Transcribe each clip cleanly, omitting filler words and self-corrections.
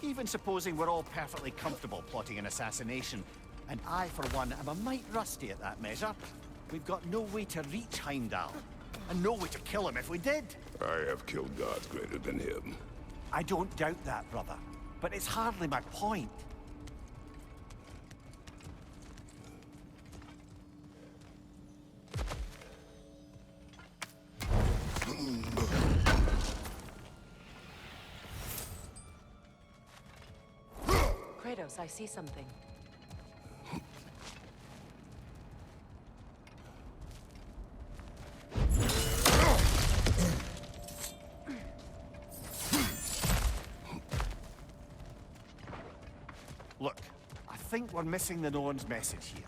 Even supposing we're all perfectly comfortable plotting an assassination, and I, for one, am a mite rusty at that measure, we've got no way to reach Heimdall, and no way to kill him if we did. I have killed gods greater than him. I don't doubt that, brother, but it's hardly my point. Kratos, I see something. Look, I think we're missing the Norn's message here.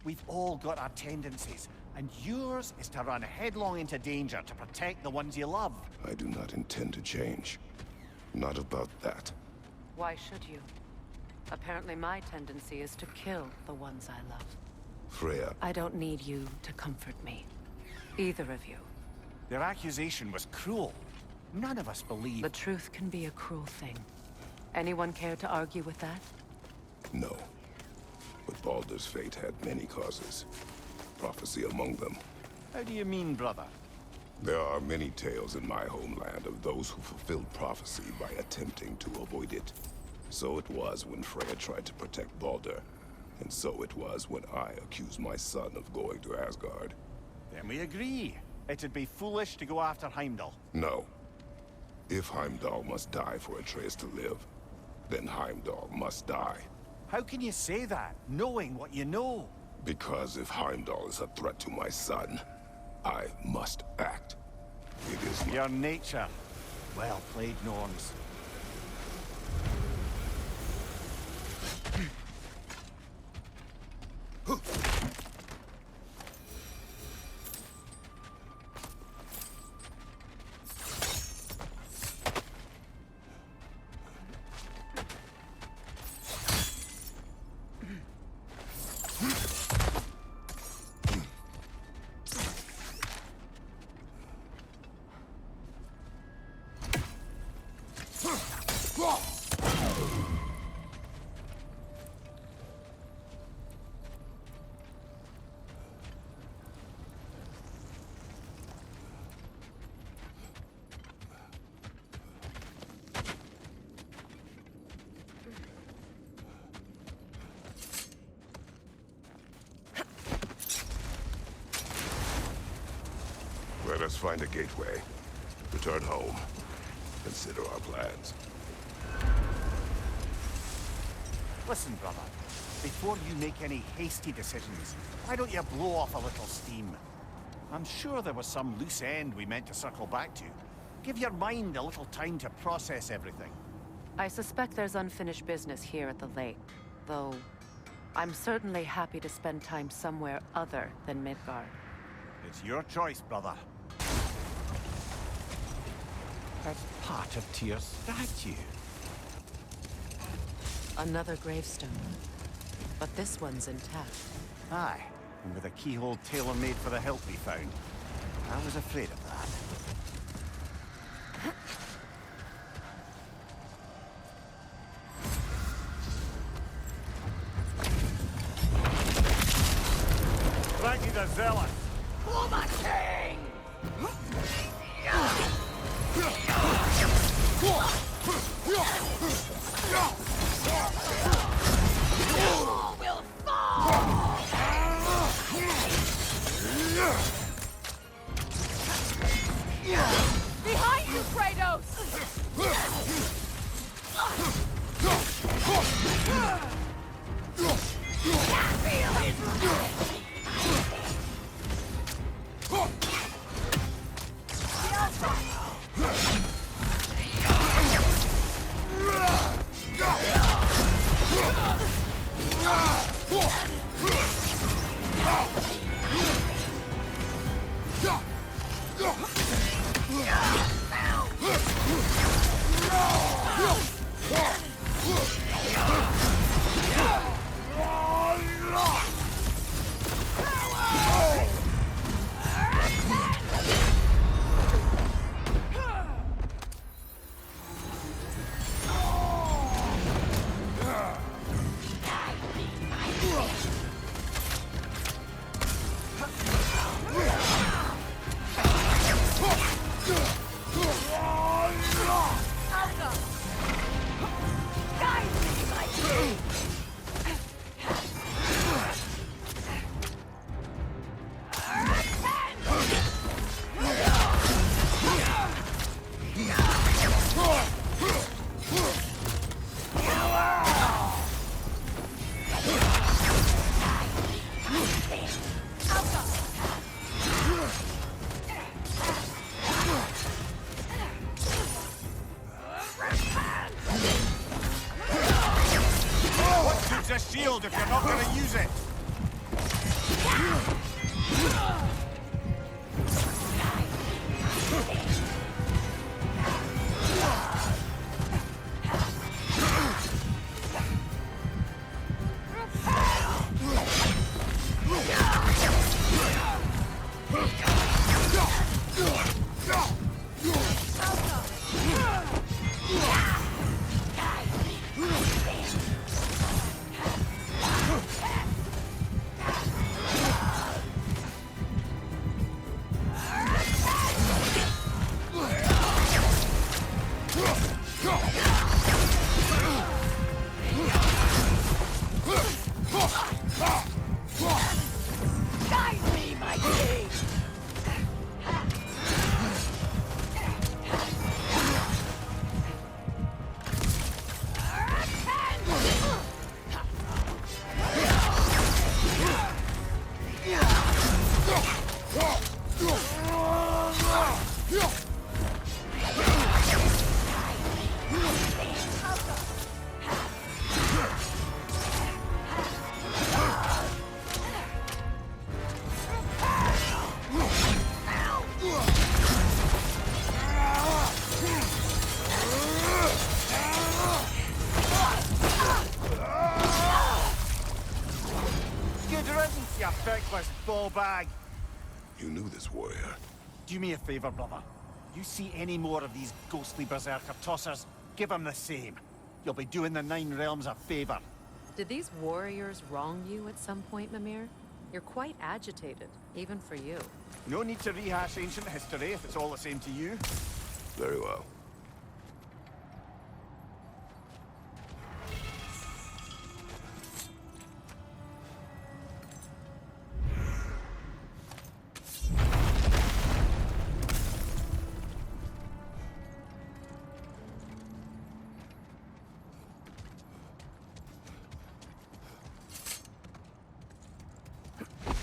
We've all got our tendencies, and yours is to run headlong into danger to protect the ones you love. I do not intend to change. Not about that. Why should you? Apparently my tendency is to kill the ones I love. Freya. I don't need you to comfort me. Either of you. Their accusation was cruel. None of us believe... The truth can be a cruel thing. Anyone care to argue with that? No. But Baldur's fate had many causes. Prophecy among them. How do you mean, brother? There are many tales in my homeland of those who fulfilled prophecy by attempting to avoid it. So it was when Freya tried to protect Baldur. And so it was when I accused my son of going to Asgard. Then we agree. It'd be foolish to go after Heimdall. No. If Heimdall must die for Atreus to live, then Heimdall must die. How can you say that, knowing what you know? Because if Heimdall is a threat to my son, I must act. It is Your nature. Well played, Norns. Let us find a gateway. Return home. Consider our plans. Listen, brother. Before you make any hasty decisions, why don't you blow off a little steam? I'm sure there was some loose end we meant to circle back to. Give your mind a little time to process everything. I suspect there's unfinished business here at the lake, though I'm certainly happy to spend time somewhere other than Midgard. It's your choice, brother. That's part of Tyr's statue. Another gravestone. But this one's intact. Aye, and with a keyhole tailor-made for the hilt we found. I was afraid of that. Frigid the Zealot! For my king! All will fall! Behind you, Kratos! Feel his wrath! use it! Guide me, my king! Good riddance, you feckless ball bag! You knew this warrior. Do me a favor, brother. You see any more of these ghostly berserker tossers, give them the same. You'll be doing the Nine Realms a favor. Did these warriors wrong you at some point, Mimir? You're quite agitated, even for you. No need to rehash ancient history if it's all the same to you. Very well.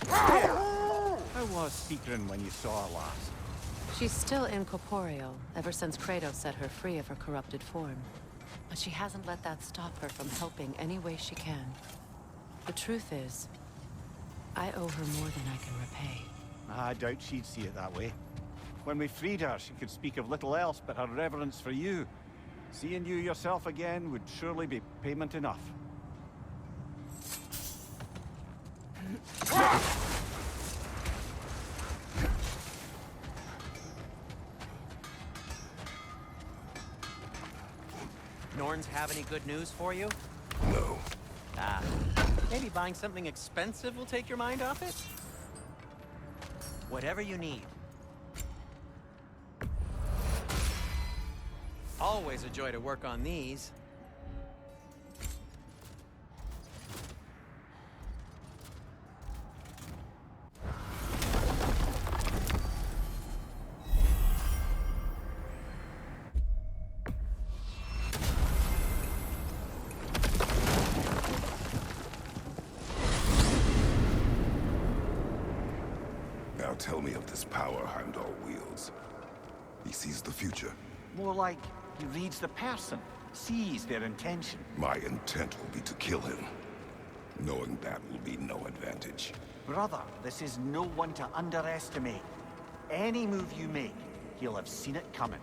How was Secret when you saw her last? She's still incorporeal, ever since Kratos set her free of her corrupted form. But she hasn't let that stop her from helping any way she can. The truth is, I owe her more than I can repay. I doubt she'd see it that way. When we freed her, she could speak of little else but her reverence for you. Seeing you yourself again would surely be payment enough. Norns have any good news for you? No. Ah, maybe buying something expensive will take your mind off it? Whatever you need. Always a joy to work on these. Now tell me of this power Heimdall wields. He sees the future. More like he reads the person, sees their intention. My intent will be to kill him. Knowing that will be no advantage. Brother, this is no one to underestimate. Any move you make, he'll have seen it coming.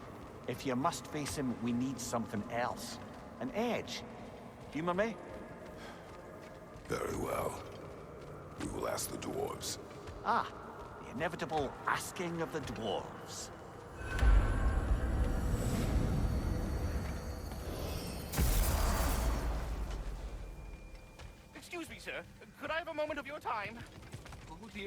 If you must face him, we need something else. An edge. Humor me? Very well. We will ask the dwarves. Ah, the inevitable asking of the dwarves. Excuse me, sir. Could I have a moment of your time?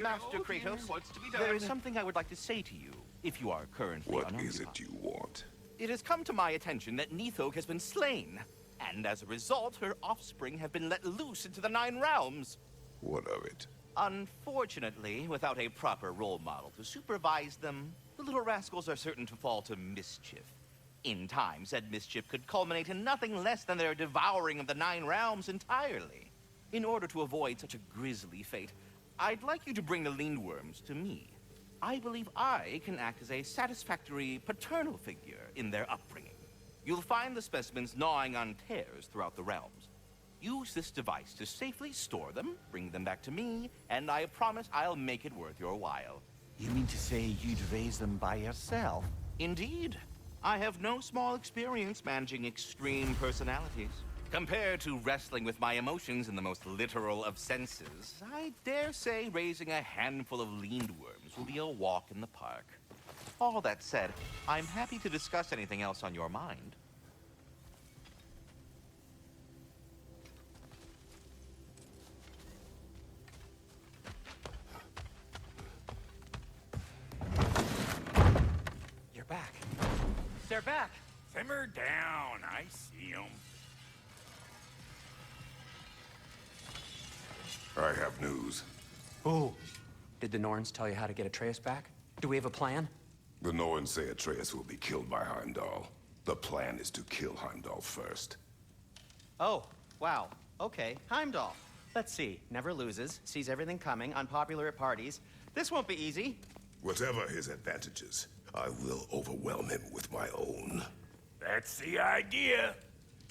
Master Kratos, what's to be done? there is something I would like to say to you, if you are currently What unoccupied. is it you want? It has come to my attention that Nithog has been slain, and as a result, her offspring have been let loose into the Nine Realms. What of it? Unfortunately, without a proper role model to supervise them, the little rascals are certain to fall to mischief. In time, said mischief could culminate in nothing less than their devouring of the Nine Realms entirely. In order to avoid such a grisly fate, I'd like you to bring the Lindworms to me. I believe I can act as a satisfactory paternal figure in their upbringing. You'll find the specimens gnawing on tears throughout the realms. Use this device to safely store them, bring them back to me, and I promise I'll make it worth your while. You mean to say you'd raise them by yourself? Indeed. I have no small experience managing extreme personalities. Compared to wrestling with my emotions in the most literal of senses, I dare say raising a handful of leaned worms will be a walk in the park. All that said, I'm happy to discuss anything else on your mind. You're back. They're back. Simmer down. I see them. I have news. Oh. Did the Norns tell you how to get Atreus back? Do we have a plan? The Norns say Atreus will be killed by Heimdall. The plan is to kill Heimdall first. Oh, wow. Okay, Heimdall. Let's see. Never loses, sees everything coming, unpopular at parties. This won't be easy. Whatever his advantages, I will overwhelm him with my own. That's the idea.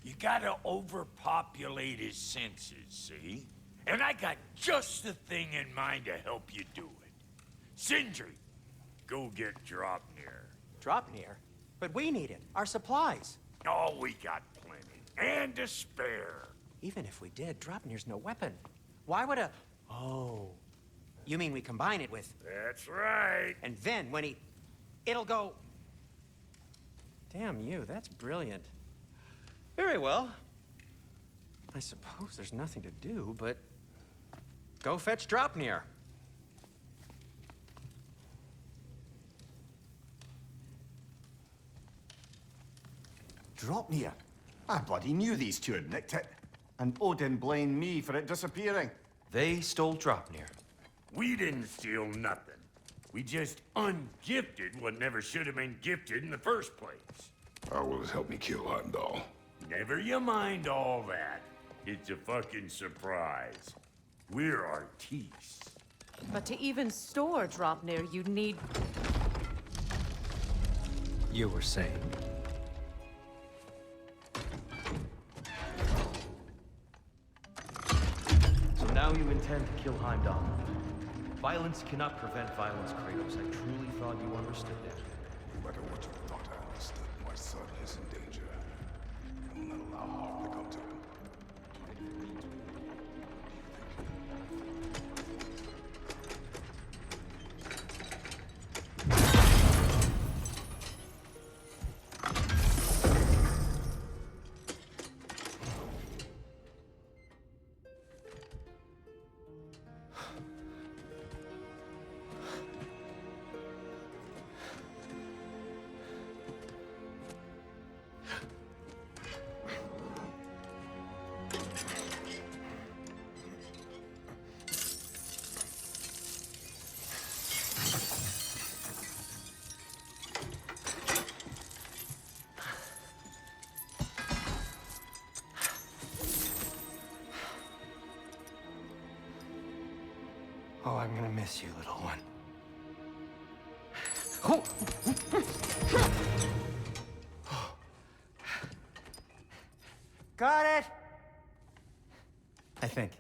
You gotta overpopulate his senses, see? And I got just the thing in mind to help you do it. Sindri, go get Draupnir. Draupnir? But we need it. Our supplies. Oh, we got plenty. And to spare. Even if we did, Draupnir's no weapon. Why would a... Oh. You mean we combine it with... That's right. And then when he... It'll go... Damn you, that's brilliant. Very well. I suppose there's nothing to do, but... Go fetch Draupnir. Draupnir? I bloody knew these two had nicked it. And Odin blamed me for it disappearing. They stole Draupnir. We didn't steal nothing. We just ungifted what never should have been gifted in the first place. How will it help me kill Heimdall? Never you mind all that. It's a fucking surprise. We're artistes. But to even store Draupnir, you'd need... You were saying? So now you intend to kill Heimdall. Violence cannot prevent violence, Kratos. I truly thought you understood that. No matter what you thought I understood, my son is in danger. I will not allow harm to come to him. Oh, I'm gonna miss you, little one. Oh. Got it! I think.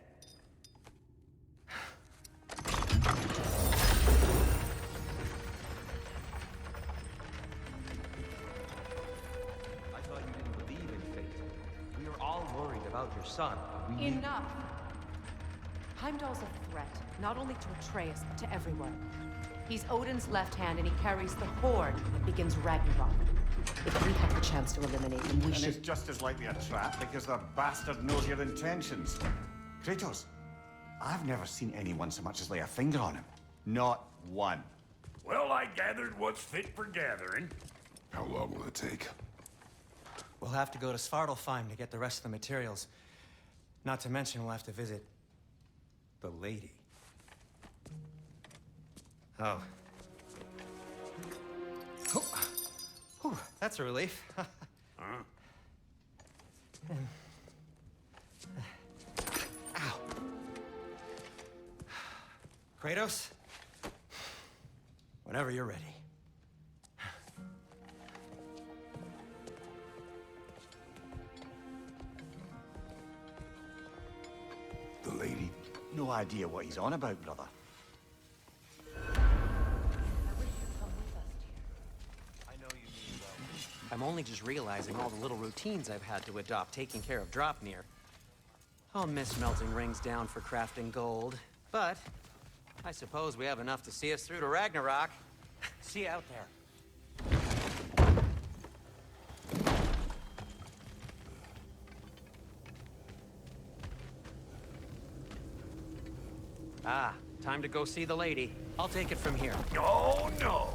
I thought you didn't believe in fate. We are all worried about your son. We need... Enough! Heimdall's a threat, not only to Atreus, but to everyone. He's Odin's left hand, and he carries the horde that begins Ragnarok. If we have the chance to eliminate him, we And should... it's just as likely a trap because the bastard knows your intentions. Kratos, I've never seen anyone so much as lay a finger on him. Not one. Well, I gathered what's fit for gathering. How long will it take? We'll have to go to Svartalfheim to get the rest of the materials. Not to mention we'll have to visit... the lady. Oh. Oh. Whew, that's a relief. Huh? Ow. Kratos? Whenever you're ready. no idea what he's on about, brother. I'm only just realizing all the little routines I've had to adopt taking care of Dropnir. I'll miss melting rings down for crafting gold, but I suppose we have enough to see us through to Ragnarok. See you out there. Ah, time to go see the lady. I'll take it from here. No, no.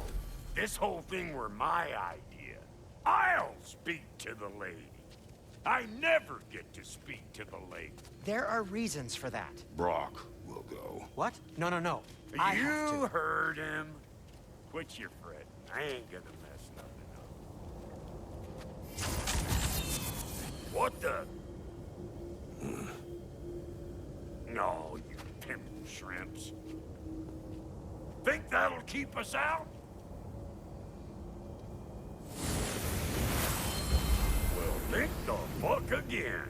This whole thing were my idea. I'll speak to the lady. I never get to speak to the lady. There are reasons for that. Brock will go. What? No, no, no. I have You to. heard him. Quit your fretting. I ain't gonna mess nothing up. What the? No, you pimp shrimps. Think that'll keep us out? Well, think the fuck again.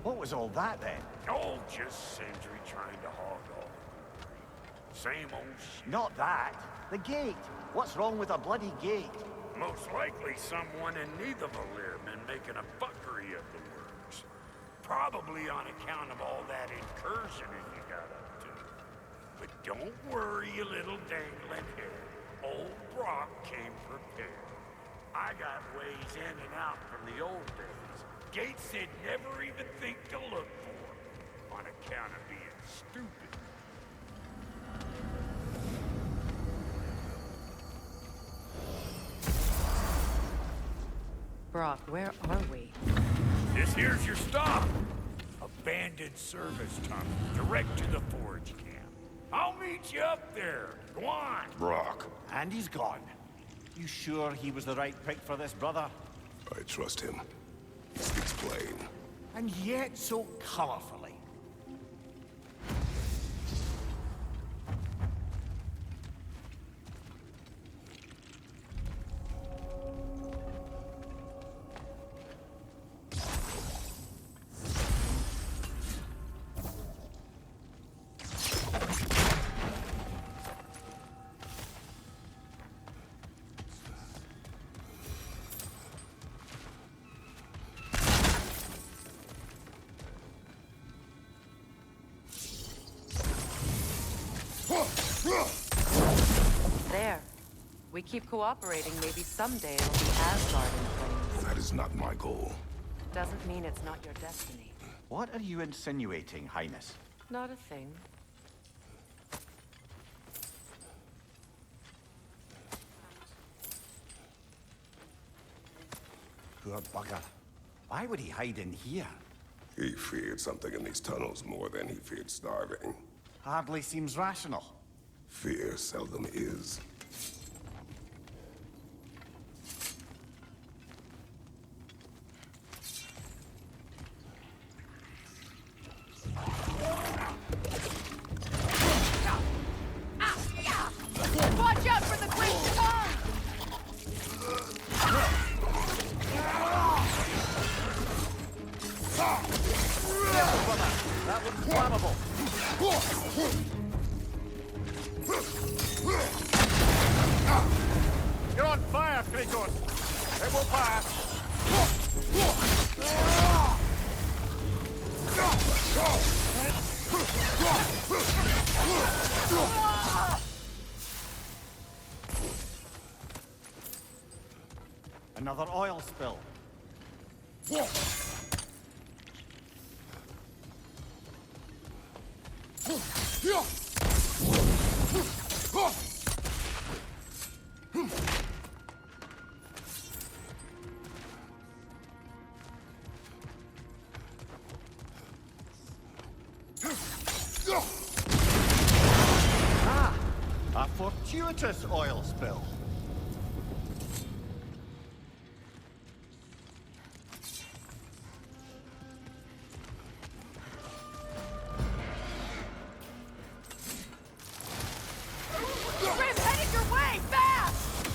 What was all that then? Oh, just Sindri trying to hog all the glory. Same old shit. Not that. The gate. What's wrong with a bloody gate? Most likely someone in Nidavellir been making a fuckery of the works. Probably on account of all that incursioning you got up to. But don't worry, you little dangling head. Old Brock came prepared. I got ways in and out from the old days. Gates they'd never even think to look for, on account of being stupid. Brock, where are we? This here's your stop. Abandoned service tunnel, direct to the forge camp. I'll meet you up there. Go on. Brock, And he's gone. You sure he was the right pick for this, brother? I trust him. He speaks plain. And yet so colorfully. There. We keep cooperating, maybe someday it'll be Asgard in flames. That is not my goal. Doesn't mean it's not your destiny. What are you insinuating, Highness? Not a thing. Poor bugger. Why would he hide in here? He feared something in these tunnels more than he feared starving. Hardly seems rational. Fear seldom is. Watch out for the quick tongue! That looks flammable. You're on fire, Kratos! It will pass! Another oil spill. A fortuitous oil spill. Grim, headed your way! Fast!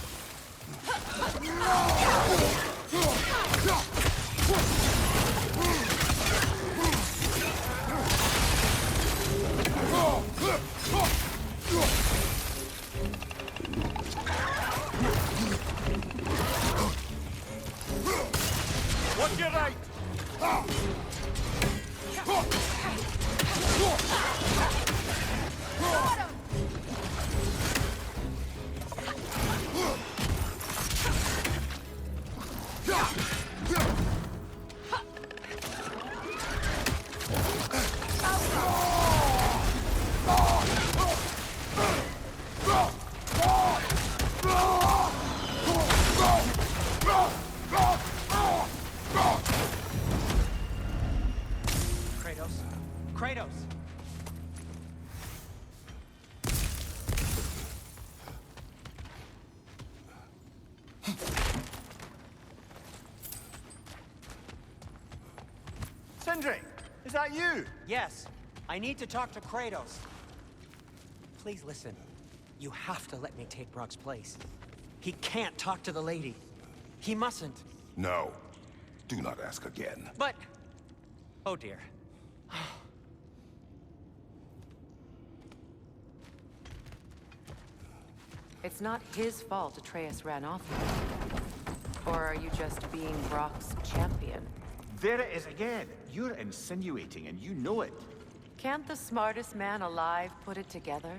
Kratos. Kratos! Sindri, is that you? Yes, I need to talk to Kratos. Please listen. You have to let me take Brock's place. He can't talk to the lady. He mustn't. No. Do not ask again. But... oh dear. It's not his fault Atreus ran off with you. Or are you just being Brock's champion? There it is again. You're insinuating, and you know it. Can't the smartest man alive put it together?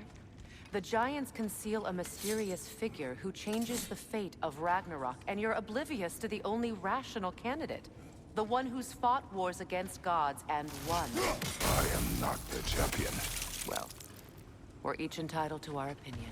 The Giants conceal a mysterious figure who changes the fate of Ragnarok, and you're oblivious to the only rational candidate. The one who's fought wars against gods and won. I am not the champion. Well, we're each entitled to our opinion.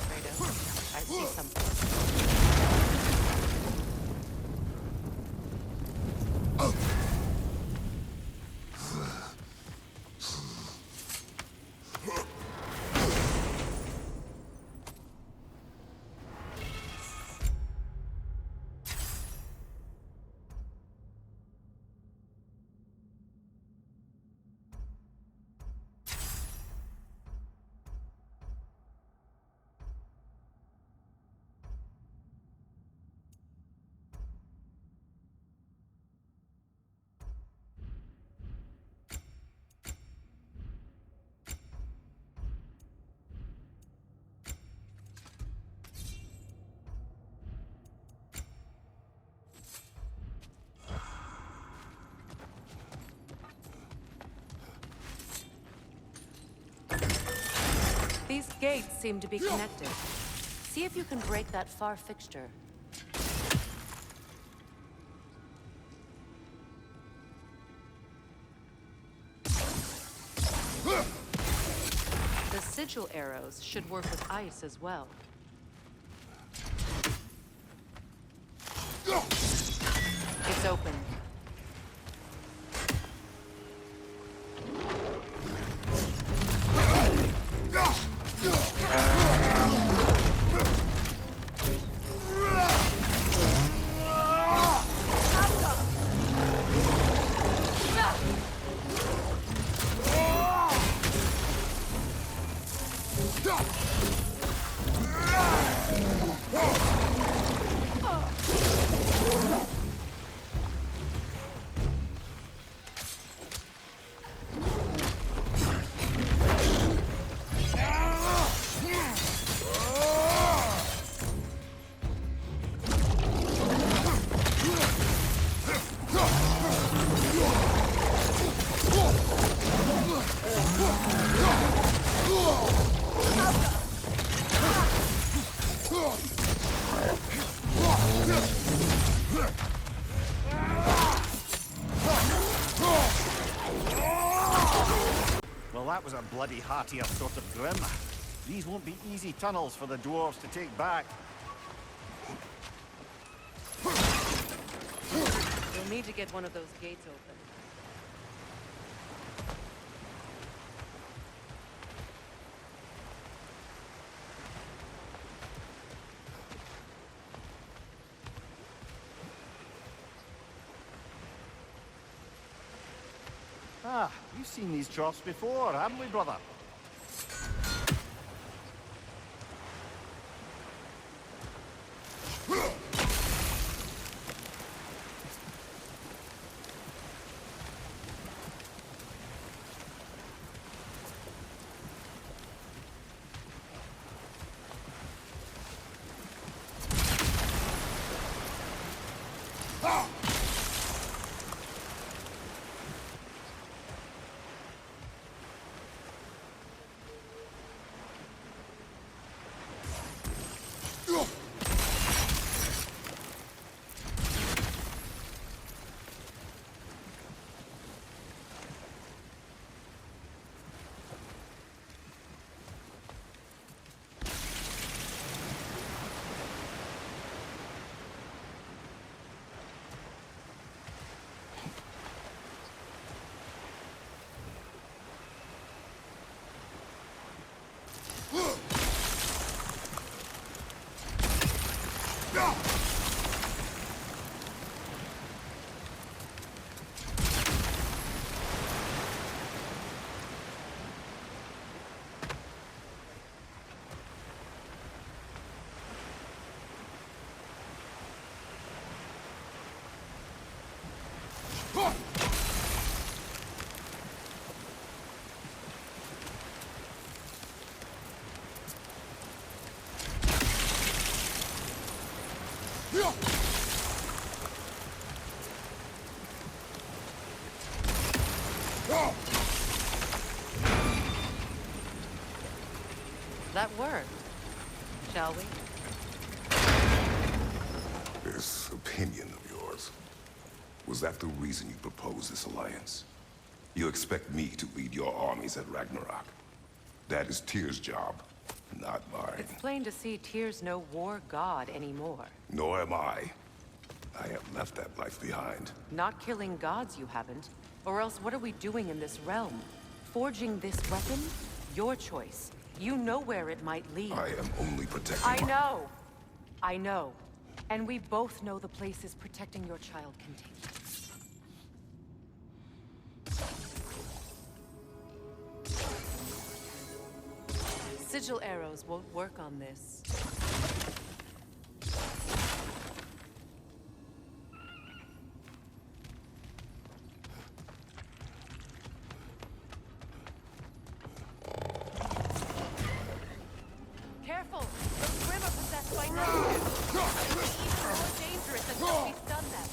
Kratos, I see something. These gates seem to be connected. See if you can break that far fixture. The sigil arrows should work with ice as well. It's open. Well, that was a bloody heartier sort of grim. These won't be easy tunnels for the dwarves to take back. You'll need to get one of those gates open. Ah, we've seen these troughs before, haven't we, brother? That worked, shall we? This opinion of yours, was that the reason you proposed this alliance? You expect me to lead your armies at Ragnarok. That is Tyr's job, not mine. It's plain to see Tyr's no war god anymore. Nor am I. I have left that life behind. Not killing gods, you haven't. Or else what are we doing in this realm? Forging this weapon? Your choice. You know where it might lead. I am only protecting I know. I know. And we both know the places protecting your child can take. Sigil arrows won't work on this. Careful! Those Grim are possessed by Midgard. Even more dangerous until we stun them.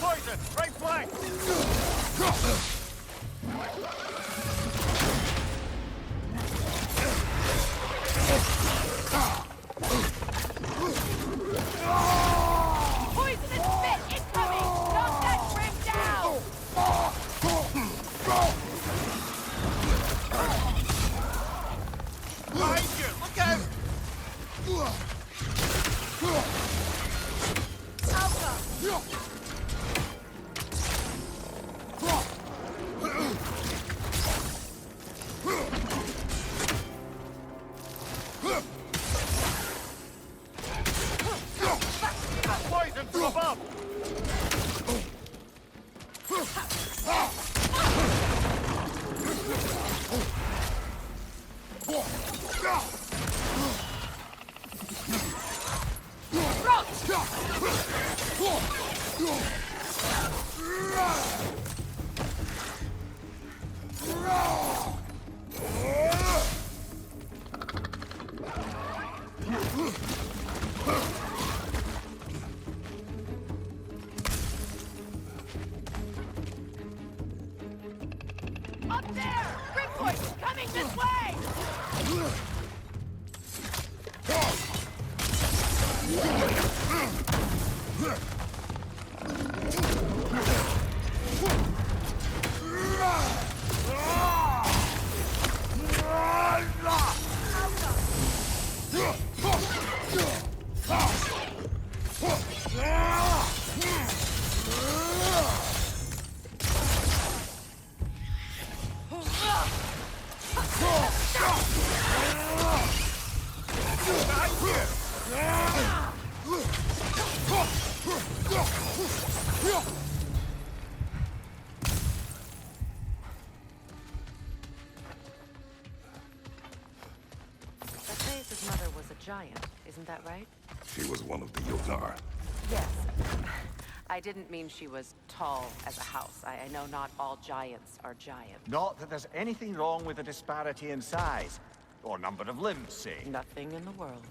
Poison! Right flank! Poisonous spit incoming! Knock that Grim down! Behind you! Look out! Alpha! Poison from above! Up there! Grim force coming this way! giant, isn't that right? She was one of the Jotnar. Yes. I didn't mean she was tall as a house. I know not all giants are giant. Not that there's anything wrong with the disparity in size. Or number of limbs, say. Nothing in the world.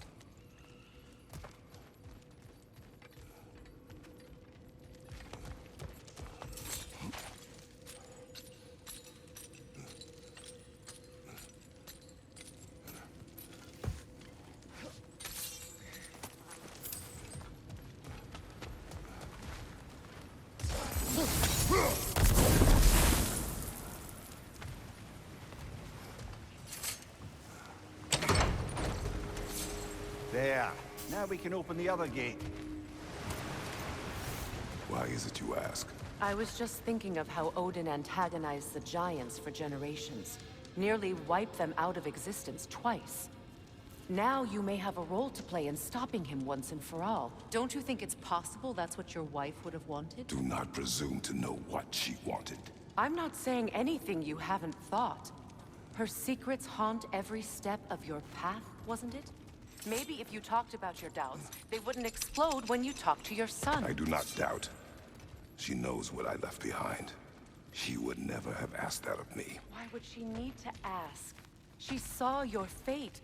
There. Now we can open the other gate. Why is it you ask? I was just thinking of how Odin antagonized the giants for generations. Nearly wiped them out of existence twice. Now you may have a role to play in stopping him once and for all. Don't you think it's possible that's what your wife would have wanted? Do not presume to know what she wanted. I'm not saying anything you haven't thought. Her secrets haunt every step of your path, wasn't it? Maybe if you talked about your doubts, they wouldn't explode when you talked to your son. I do not doubt. She knows what I left behind. She would never have asked that of me. Why would she need to ask? She saw your fate.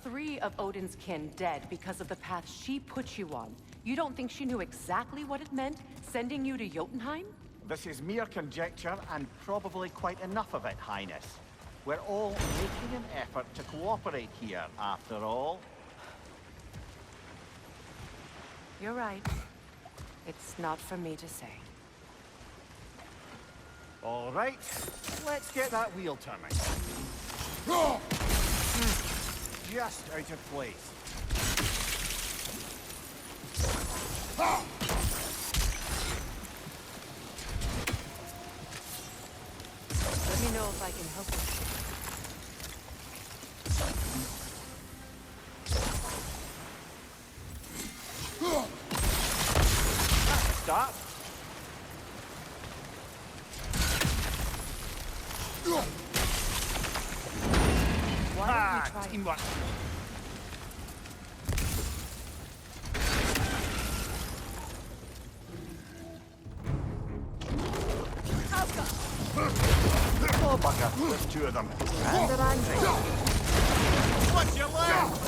3 of Odin's kin dead because of the path she put you on. You don't think she knew exactly what it meant, sending you to Jotunheim? This is mere conjecture, and probably quite enough of it, Highness. We're all making an effort to cooperate here, after all. You're right. It's not for me to say. All right, let's get that wheel turning. Just out of place. Let me know if I can help you. Stop. Why don't we try teamwork. Oh, bugger. There's 2 of them. And they're angry. What's your left?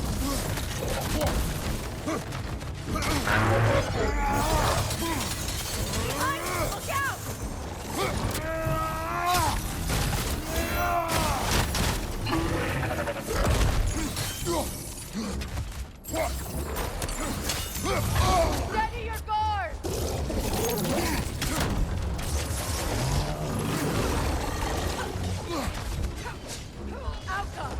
Look out! Ready your guard! Outcome!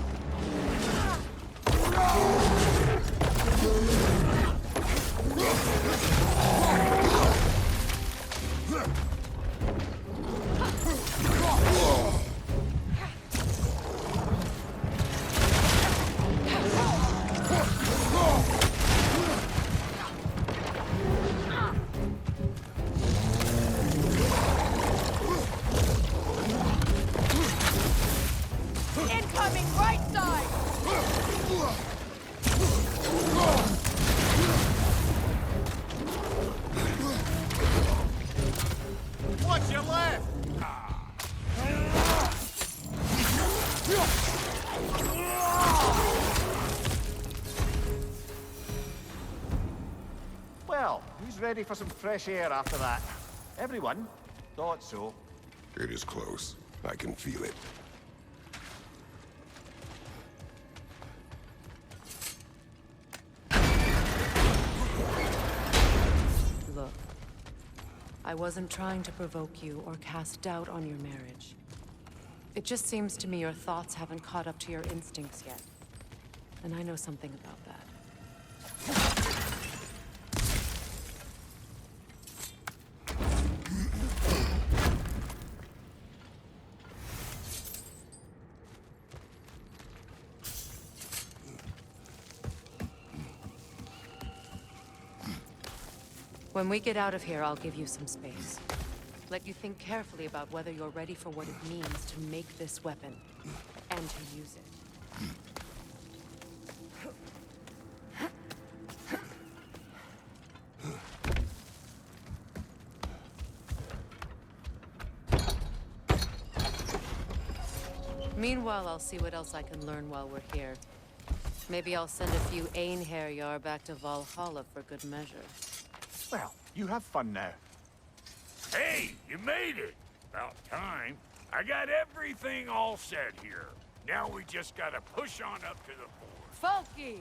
Incoming right side! What's your left? Well, who's ready for some fresh air after that? Everyone? Thought so. It is close. I can feel it. Look, I wasn't trying to provoke you or cast doubt on your marriage. It just seems to me your thoughts haven't caught up to your instincts yet. And I know something about that. When we get out of here, I'll give you some space. Let you think carefully about whether you're ready for what it means to make this weapon, and to use it. Meanwhile, I'll see what else I can learn while we're here. Maybe I'll send a few Einherjar back to Valhalla for good measure. Well, you have fun now. Hey, you made it! About time. I got everything all set here. Now we just gotta push on up to the fort. Folky!